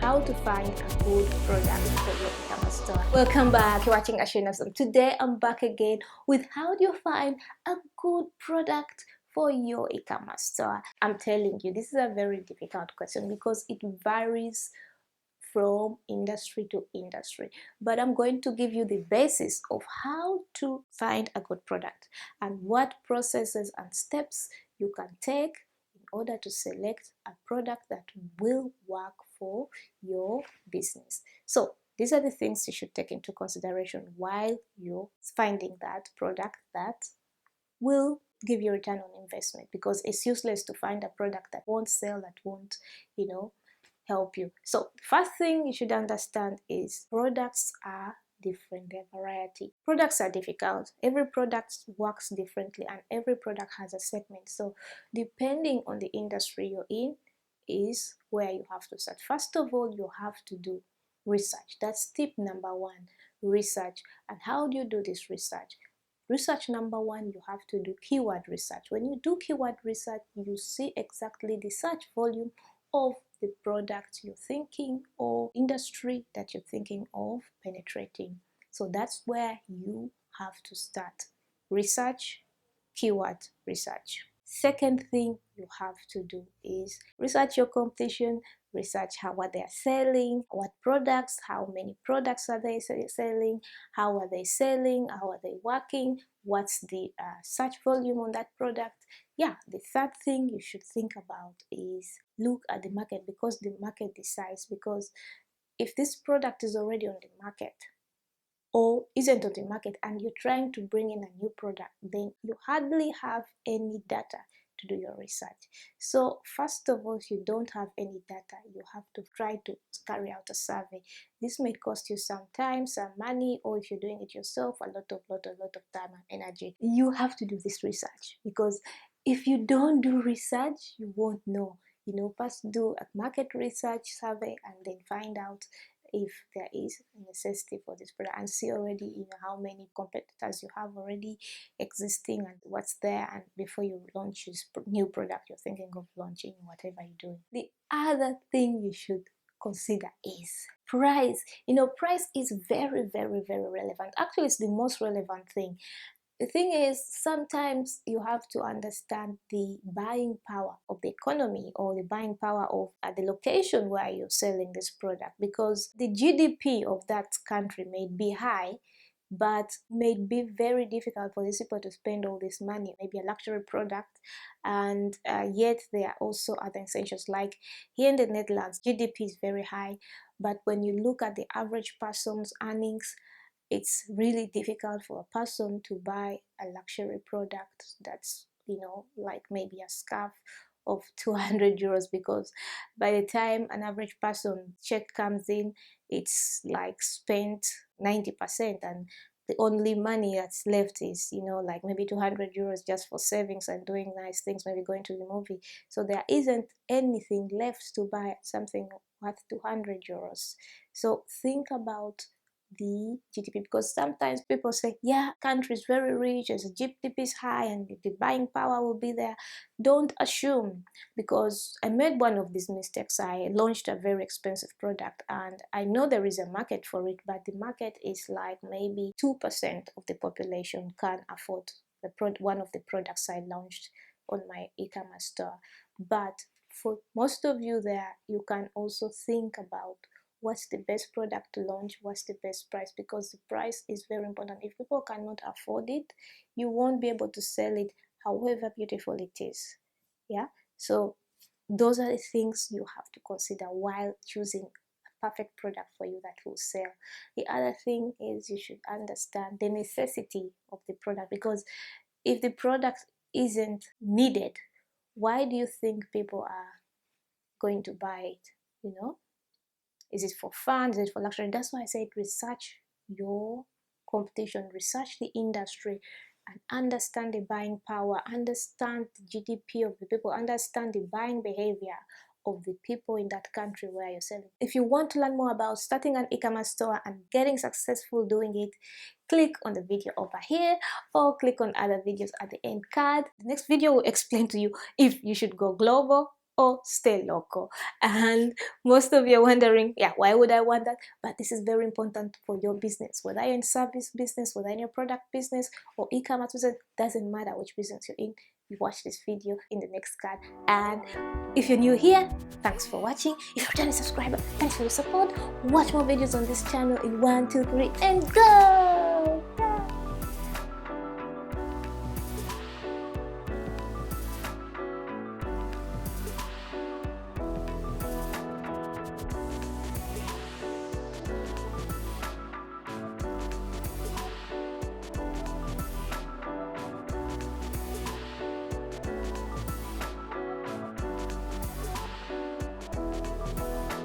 how to find a good product for your e-commerce store. Welcome back. You're watching ACIERO. Today I'm back again with how do you find a good product for your e-commerce store. I'm telling you, this is a very difficult question because it varies from industry to industry, but I'm going to give you the basis of how to find a good product and what processes and steps you can take in order to select a product that will work for your business. So these are the things you should take into consideration while you're finding that product that will give you a return on investment, because it's useless to find a product that won't sell, that won't, help you. So first thing you should understand is products are different, their variety. Products are difficult. Every product works differently and every product has a segment. So depending on the industry you're in is where you have to start. First of all, you have to do research. That's tip number one, research. And how do you do this research? Research number one, you have to do keyword research. When you do keyword research, you see exactly the search volume of the product you're thinking or industry that you're thinking of penetrating. So that's where you have to start. Research, keyword research. Second thing you have to do is research your competition, research what they are selling, what products, how many products are they selling, how are they selling, how are they working, what's the search volume on that product. Yeah, the third thing you should think about is look at the market, because the market decides. Because if this product is already on the market or isn't on the market and you're trying to bring in a new product, then you hardly have any data to do your research. So first of all, if you don't have any data, you have to try to carry out a survey. This may cost you some time, some money, or if you're doing it yourself, a lot of time and energy. You have to do this research, because if you don't do research, you won't know. First do a market research survey and then find out if there is a necessity for this product, and see already how many competitors you have already existing and what's there, and before you launch this new product you're thinking of launching, whatever you're doing. The other thing you should consider is price. Price is very relevant. Actually, it's the most relevant thing. The thing is, sometimes you have to understand the buying power of the economy, or the buying power of the location where you're selling this product, because the GDP of that country may be high, but may be very difficult for these people to spend all this money, maybe a luxury product, and yet there are also other essentials. Like here in the Netherlands, GDP is very high, but when you look at the average person's earnings, it's really difficult for a person to buy a luxury product that's, like maybe a scarf of 200 euros, because by the time an average person check comes in, it's like spent 90%, and the only money that's left is, like maybe 200 euros just for savings and doing nice things, maybe going to the movie. So there isn't anything left to buy something worth 200 euros. So think about the GDP, because sometimes people say, yeah, country is very rich, as the GDP is high and the buying power will be there. Don't assume, because I made one of these mistakes. I launched a very expensive product and I know there is a market for it, but the market is like maybe 2% of the population can afford one of the products I launched on my e-commerce store. But for most of you there, you can also think about what's the best product to launch, what's the best price, because the price is very important. If people cannot afford it, you won't be able to sell it however beautiful it is. Yeah, so those are the things you have to consider while choosing a perfect product for you that will sell. The other thing is you should understand the necessity of the product, because if the product isn't needed, why do you think people are going to buy it? Is it for fun? Is it for luxury? That's why I said research your competition, research the industry, and understand the buying power, understand the GDP of the people, understand the buying behavior of the people in that country where you're selling. If you want to learn more about starting an e-commerce store and getting successful doing it, click on the video over here or click on other videos at the end card. The next video will explain to you if you should go global or stay local. And most of you are wondering, yeah, why would I want that? But this is very important for your business, whether you're in service business, whether in your product business or e-commerce business, doesn't matter which business you're in. You watch this video in the next card. And if you're new here, thanks for watching. If you're a channel subscriber, thanks for your support. Watch more videos on this channel in 1, 2, 3 and go.